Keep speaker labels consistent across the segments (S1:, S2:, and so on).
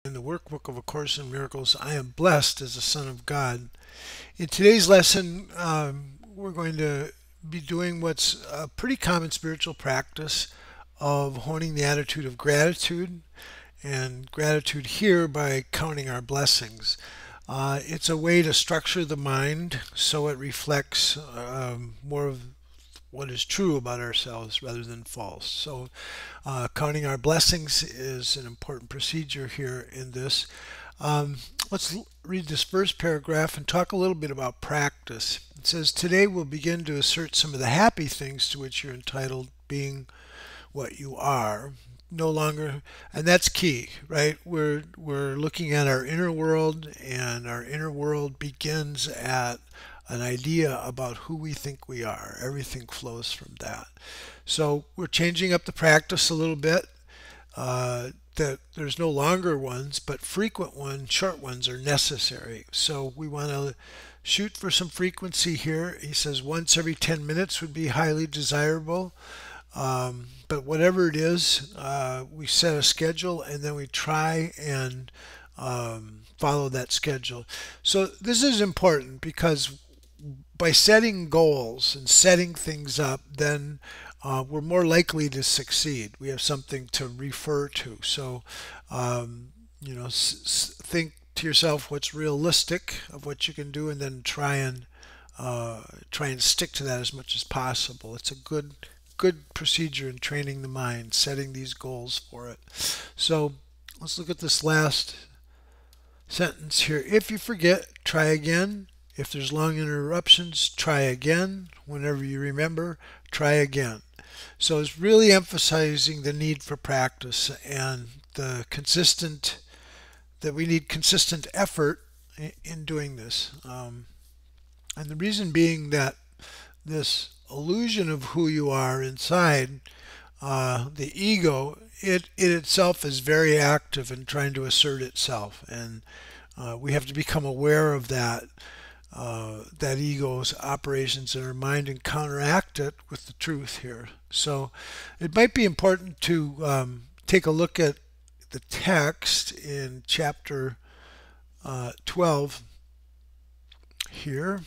S1: In the Workbook of A Course in Miracles, I am blessed as a son of God. In today's lesson, we're going to be doing what's a pretty common spiritual practice of honing the attitude of gratitude, and gratitude here by counting our blessings. It's a way to structure the mind so it reflects more of what is true about ourselves rather than false. So, counting our blessings is an important procedure here in this. Let's read this first paragraph and talk a little bit about practice. It says, "Today we'll begin to assert some of the happy things to which you're entitled, being what you are. No longer," and that's key, right? We're looking at our inner world, and our inner world begins at an idea about who we think we are. Everything flows from that. So we're changing up the practice a little bit. That there's no longer ones, but frequent ones, short ones are necessary. So we want to shoot for some frequency here. He says once every 10 minutes would be highly desirable. But whatever it is, we set a schedule and then we try and follow that schedule. So this is important because by setting goals and setting things up, then we're more likely to succeed. We have something to refer to. So, think to yourself what's realistic of what you can do, and then try and stick to that as much as possible. It's a good procedure in training the mind, setting these goals for it. So let's look at this last sentence here. If you forget, try again. If there's long interruptions, try again. Whenever you remember, try again. So it's really emphasizing the need for practice and that we need consistent effort in doing this. And the reason being that this illusion of who you are inside, the ego, it itself is very active in trying to assert itself, and we have to become aware of that ego's operations in our mind and counteract it with the truth here. So it might be important to take a look at the text in chapter 12 here.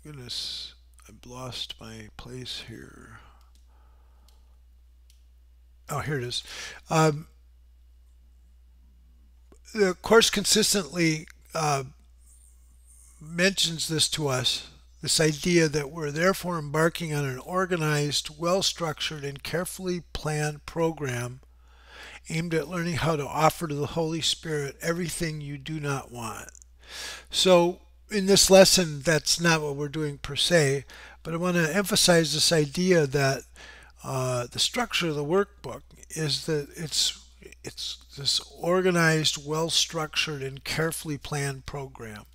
S1: Goodness, I've lost my place here. Oh, here it is. The Course consistently mentions this to us, this idea that we're therefore embarking on an organized, well-structured, and carefully planned program aimed at learning how to offer to the Holy Spirit everything you do not want. So in this lesson, that's not what we're doing per se, but I want to emphasize this idea that the structure of the workbook is that it's this organized, well-structured, and carefully planned program.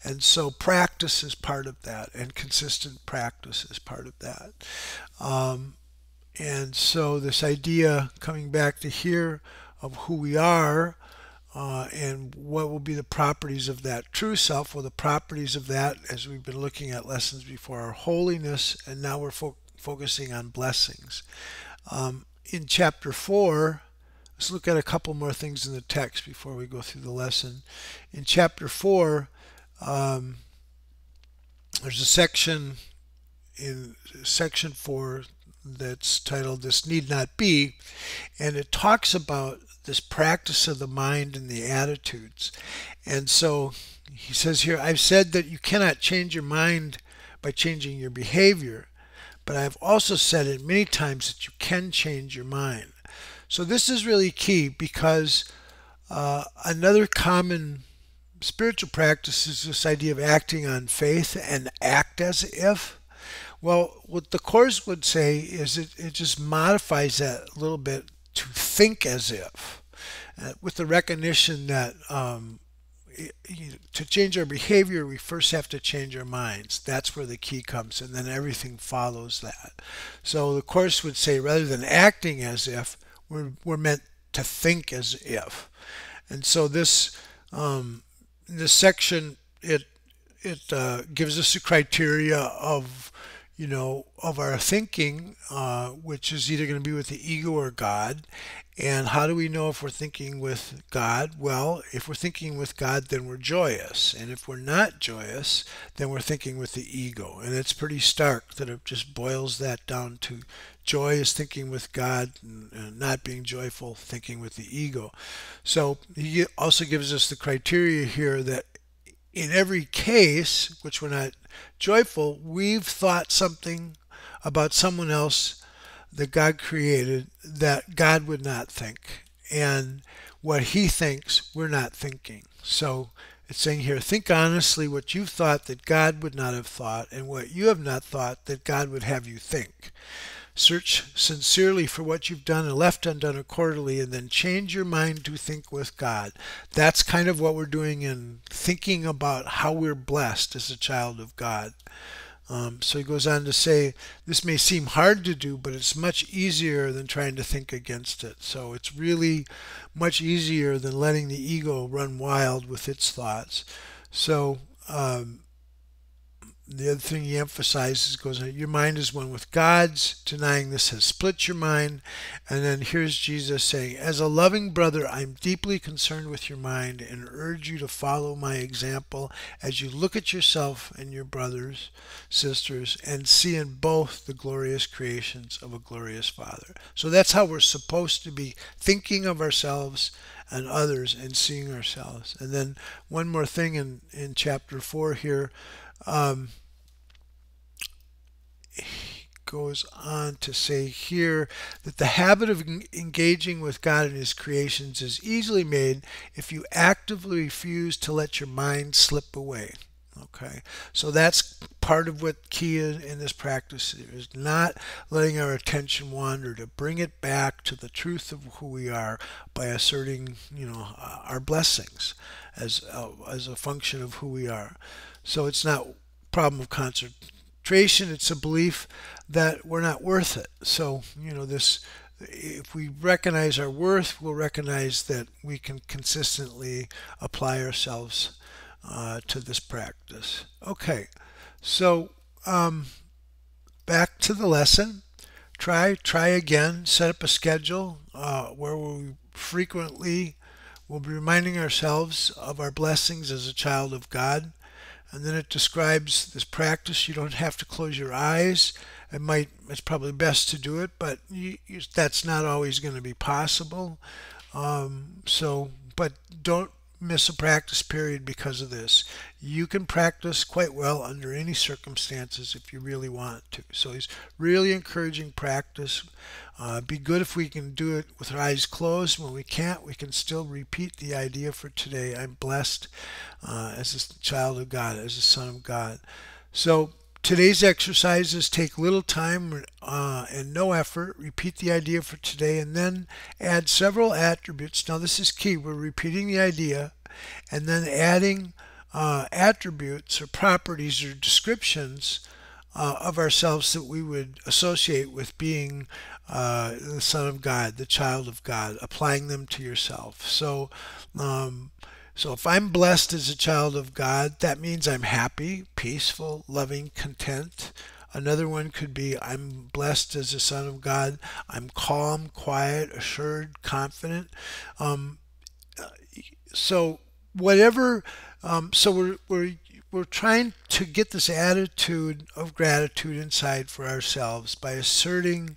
S1: And so practice is part of that, and consistent practice is part of that. And so this idea, coming back to here, of who we are, and what will be the properties of that true self. Well, the properties of that, as we've been looking at lessons before, are holiness, and now we're focusing on blessings. In chapter 4, let's look at a couple more things in the text before we go through the lesson. In chapter 4, there's a section in section 4 that's titled "This Need Not Be," and it talks about this practice of the mind and the attitudes. And so he says here, "I've said that you cannot change your mind by changing your behavior, but I've also said it many times that you can change your mind." So this is really key because another common spiritual practice is this idea of acting on faith and act as if. Well, what the Course would say is it just modifies that a little bit to think as if, with the recognition that to change our behavior, we first have to change our minds. That's where the key comes, and then everything follows that. So the Course would say rather than acting as if, we're meant to think as if. And so this section, it gives us a criteria of of our thinking, which is either going to be with the ego or God. And how do we know if we're thinking with God? Well, if we're thinking with God, then we're joyous. And if we're not joyous, then we're thinking with the ego. And it's pretty stark that it just boils that down to joy is thinking with God, and not being joyful, thinking with the ego. So he also gives us the criteria here that in every case, which we're not joyful, we've thought something about someone else that God created that God would not think. And what he thinks, we're not thinking. So it's saying here, think honestly what you've thought that God would not have thought, and what you have not thought that God would have you think. Search sincerely for what you've done and left undone accordingly, and then change your mind to think with God. That's kind of what we're doing in thinking about how we're blessed as a child of God. So he goes on to say, this may seem hard to do, but it's much easier than trying to think against it. So it's really much easier than letting the ego run wild with its thoughts. So the other thing he emphasizes goes, your mind is one with God's. Denying this has split your mind. And then here's Jesus saying, as a loving brother, I'm deeply concerned with your mind and urge you to follow my example as you look at yourself and your brothers, sisters, and see in both the glorious creations of a glorious Father. So that's how we're supposed to be thinking of ourselves and others and seeing ourselves. And then one more thing in chapter 4 here. He goes on to say here that the habit of engaging with God and his creations is easily made if you actively refuse to let your mind slip away. Okay, so that's part of what key in this practice is, not letting our attention wander, to bring it back to the truth of who we are by asserting, our blessings as a function of who we are. So it's not a problem of concentration; it's a belief that we're not worth it. So this. If we recognize our worth, we'll recognize that we can consistently apply ourselves to this practice. Okay, so back to the lesson. Try again. Set up a schedule where we frequently will be reminding ourselves of our blessings as a child of God. And then it describes this practice. You don't have to close your eyes. It's probably best to do it, but that's not always going to be possible. But don't miss a practice period because of this. You can practice quite well under any circumstances if you really want to. So he's really encouraging practice. Be good if we can do it with our eyes closed. When we can't, we can still repeat the idea for today. I'm blessed as a child of God, as a son of God. So today's exercises take little time and no effort. Repeat the idea for today and then add several attributes. Now this is key. We're repeating the idea and then adding attributes or properties or descriptions of ourselves that we would associate with being the Son of God, the child of God, applying them to yourself. So if I'm blessed as a child of God, that means I'm happy, peaceful, loving, content. Another one could be I'm blessed as a son of God. I'm calm, quiet, assured, confident. So whatever. We're trying to get this attitude of gratitude inside for ourselves by asserting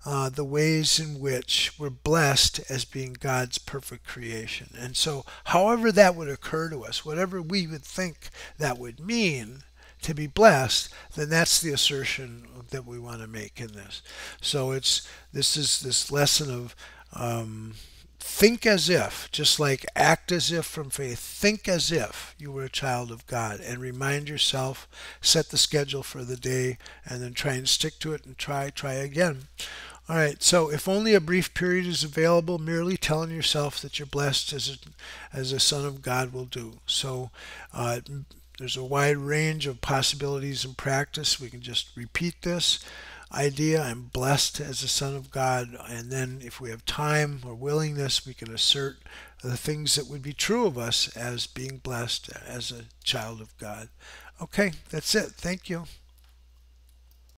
S1: the ways in which we're blessed as being God's perfect creation. And so, however that would occur to us, whatever we would think that would mean to be blessed, then that's the assertion that we want to make in this. So this is this lesson of think as if, just like act as if from faith, think as if you were a child of God and remind yourself, set the schedule for the day, and then try and stick to it and try again. All right, so if only a brief period is available, merely telling yourself that you're blessed as a son of God will do. So there's a wide range of possibilities in practice. We can just repeat this idea, I'm blessed as a son of God, and then if we have time or willingness, we can assert the things that would be true of us as being blessed as a child of God. Okay, that's it. Thank you.